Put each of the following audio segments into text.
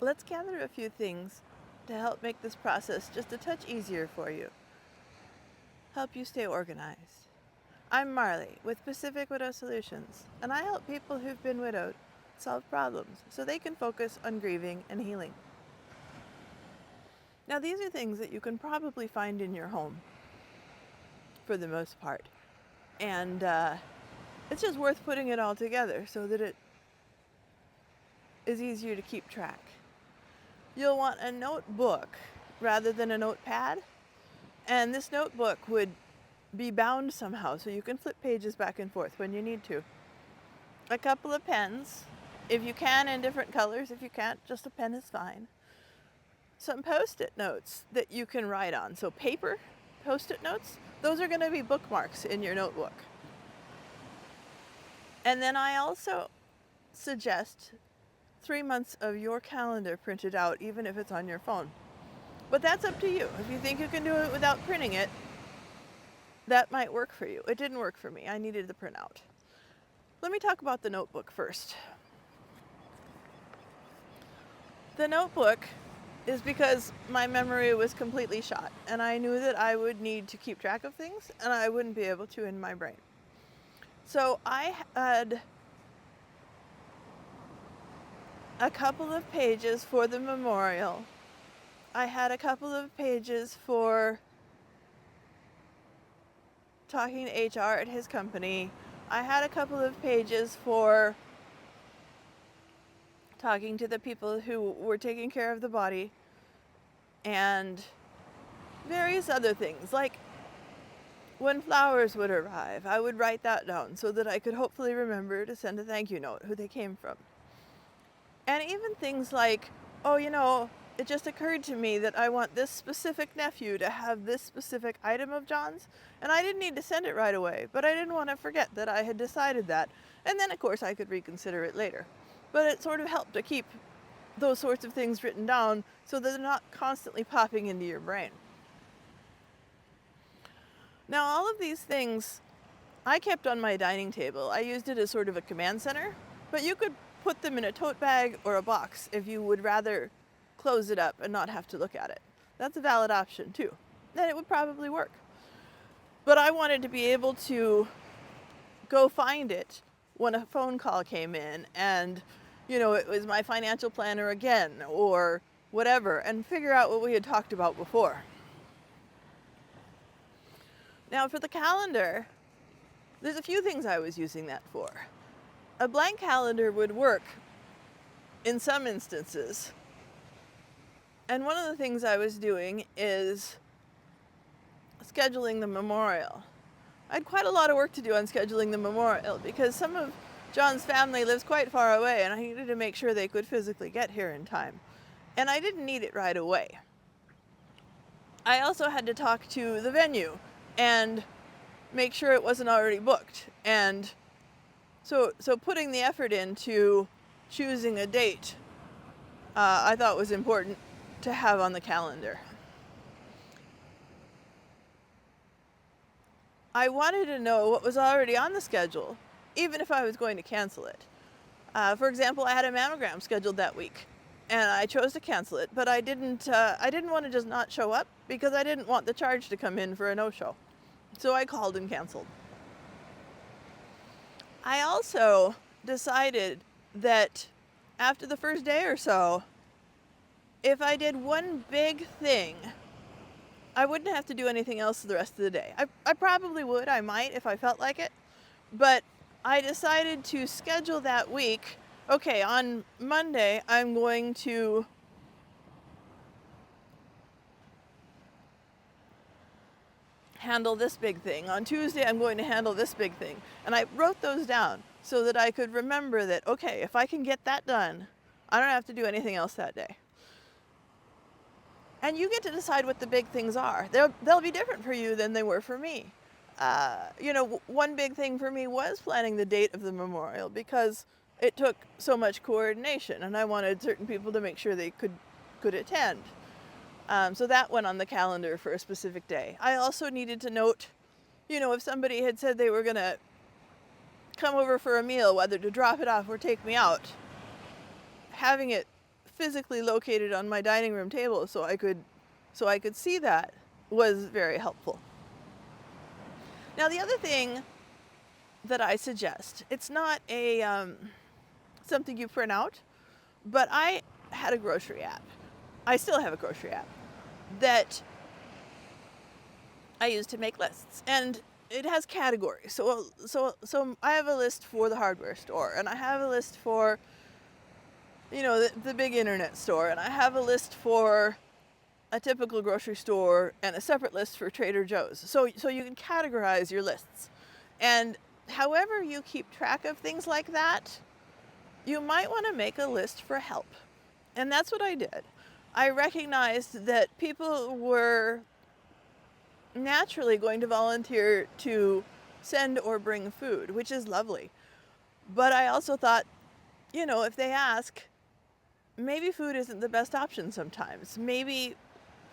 let's gather a few things to help make this process just a touch easier for you, help you stay organized. I'm Marley with Pacific Widow Solutions, and I help people who've been widowed solve problems so they can focus on grieving and healing. Now, these are things that you can probably find in your home for the most part, and it's just worth putting it all together so that it is easier to keep track. You'll want a notebook rather than a notepad, and this notebook would be bound somehow so you can flip pages back and forth when you need to. A couple of pens, if you can, in different colors. If you can't, just a pen is fine. Some post-it notes that you can write on. So paper post-it notes, those are going to be bookmarks in your notebook. And then I also suggest 3 months of your calendar printed out, even if it's on your phone. But that's up to you. If you think you can do it without printing it, that might work for you. It didn't work for me. I needed the printout. Let me talk about the notebook first. The notebook is because my memory was completely shot, and I knew that I would need to keep track of things, and I wouldn't be able to in my brain. So I had a couple of pages for the memorial. I had a couple of pages for talking to HR at his company. I had a couple of pages for talking to the people who were taking care of the body, and various other things, like when flowers would arrive, I would write that down so that I could hopefully remember to send a thank you note who they came from. And even things like, it just occurred to me that I want this specific nephew to have this specific item of John's, and I didn't need to send it right away, but I didn't want to forget that I had decided that. And then, of course, I could reconsider it later. But it sort of helped to keep those sorts of things written down so that they're not constantly popping into your brain. Now, all of these things I kept on my dining table. I used it as sort of a command center, but you could put them in a tote bag or a box if you would rather close it up and not have to look at it. That's a valid option too. Then it would probably work. But I wanted to be able to go find it when a phone call came in and, it was my financial planner again or whatever, and figure out what we had talked about before. Now for the calendar, there's a few things I was using that for. A blank calendar would work in some instances. And one of the things I was doing is scheduling the memorial. I had quite a lot of work to do on scheduling the memorial because some of John's family lives quite far away, and I needed to make sure they could physically get here in time. And I didn't need it right away. I also had to talk to the venue and make sure it wasn't already booked. And so putting the effort into choosing a date, I thought was important to have on the calendar. I wanted to know what was already on the schedule, even if I was going to cancel it. For example, I had a mammogram scheduled that week, and I chose to cancel it, but I didn't want to just not show up because I didn't want the charge to come in for a no-show. So I called and canceled. I also decided that after the first day or so, if I did one big thing, I wouldn't have to do anything else the rest of the day. I probably would, I might if I felt like it, but I decided to schedule that week. Okay, on Monday, I'm going to handle this big thing. On Tuesday, I'm going to handle this big thing. And I wrote those down so that I could remember that, okay, if I can get that done, I don't have to do anything else that day. And you get to decide what the big things are. They'll be different for you than they were for me. One big thing for me was planning the date of the memorial because it took so much coordination, and I wanted certain people to make sure they could attend. So that went on the calendar for a specific day. I also needed to note, if somebody had said they were going to come over for a meal, whether to drop it off or take me out, having it physically located on my dining room table so I could see that was very helpful. Now the other thing that I suggest, it's not a something you print out, but I had a grocery app. I still have a grocery app that I use to make lists, and it has categories. So I have a list for the hardware store, and I have a list for, the big internet store, and I have a list for a typical grocery store, and a separate list for Trader Joe's. So you can categorize your lists, and however you keep track of things like that, you might want to make a list for help. And that's what I did. I recognized that people were naturally going to volunteer to send or bring food, which is lovely. But I also thought, if they ask, maybe food isn't the best option sometimes. Maybe,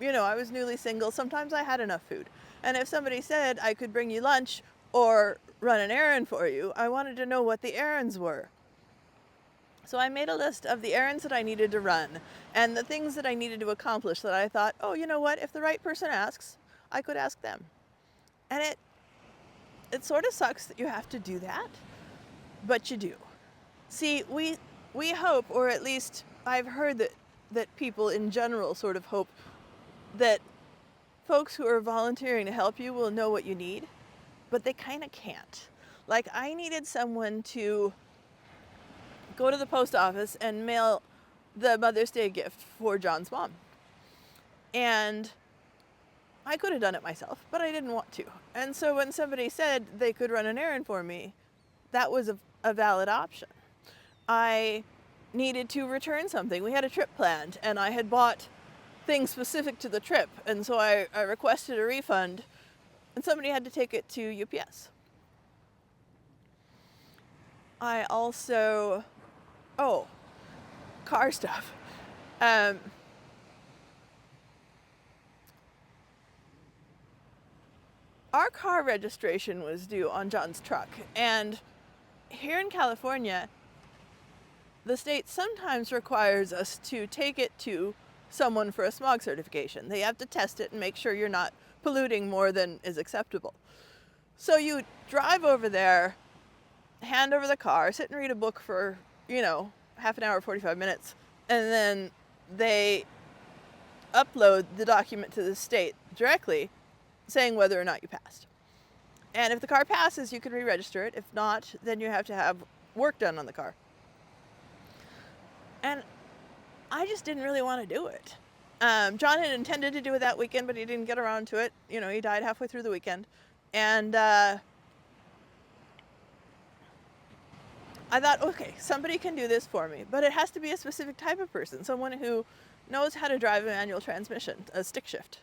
I was newly single. Sometimes I had enough food. And if somebody said I could bring you lunch or run an errand for you, I wanted to know what the errands were. So I made a list of the errands that I needed to run and the things that I needed to accomplish that I thought, oh, you know what? If the right person asks, I could ask them. And it sort of sucks that you have to do that, but you do. See, we hope, or at least I've heard that people in general sort of hope that folks who are volunteering to help you will know what you need, but they kind of can't. Like, I needed someone to go to the post office and mail the Mother's Day gift for John's mom. And I could have done it myself, but I didn't want to. And so when somebody said they could run an errand for me, that was a valid option. I needed to return something. We had a trip planned, and I had bought things specific to the trip, and so I requested a refund, and somebody had to take it to UPS. I also, car stuff. Our car registration was due on John's truck, and here in California, the state sometimes requires us to take it to someone for a smog certification. They have to test it and make sure you're not polluting more than is acceptable. So you drive over there, hand over the car, sit and read a book for, half an hour, 45 minutes, and then they upload the document to the state directly saying whether or not you passed. And if the car passes, you can re-register it. If not, then you have to have work done on the car. And I just didn't really want to do it. John had intended to do it that weekend, but he didn't get around to it. He died halfway through the weekend. And I thought, okay, somebody can do this for me, but it has to be a specific type of person, someone who knows how to drive a manual transmission, a stick shift.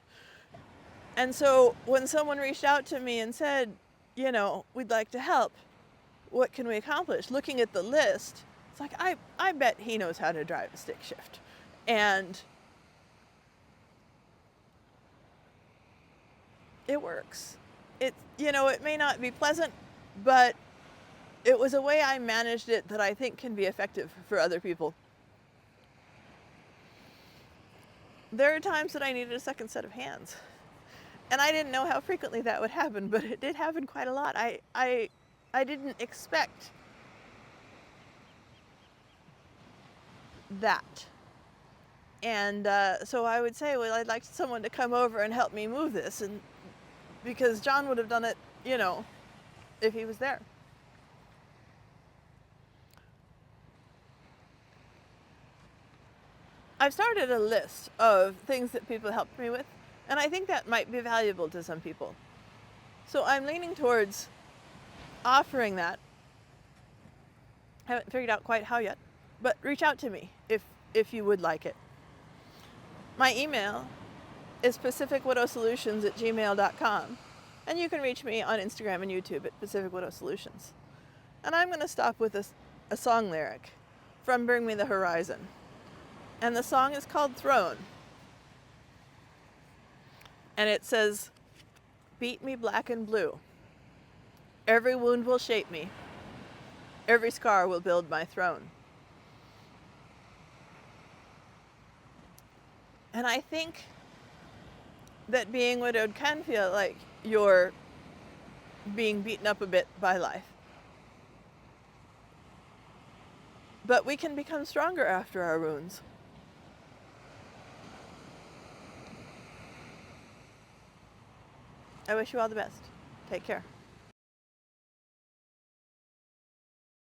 And so when someone reached out to me and said, we'd like to help, what can we accomplish? Looking at the list, it's like, I bet he knows how to drive a stick shift. And it works. It may not be pleasant, but it was a way I managed it that I think can be effective for other people. There are times that I needed a second set of hands. And I didn't know how frequently that would happen, but it did happen quite a lot. I didn't expect that. And so I would say, well, I'd like someone to come over and help me move this, and because John would have done it, if he was there. I've started a list of things that people helped me with, and I think that might be valuable to some people. So I'm leaning towards offering that. Haven't figured out quite how yet, but reach out to me if you would like it. My email is pacificwidowsolutions@gmail.com, and you can reach me on Instagram and YouTube at Pacific Widow Solutions. And I'm going to stop with a song lyric from Bring Me the Horizon. And the song is called Throne. And it says, beat me black and blue. Every wound will shape me. Every scar will build my throne. And I think that being widowed can feel like you're being beaten up a bit by life. But we can become stronger after our wounds. I wish you all the best. Take care.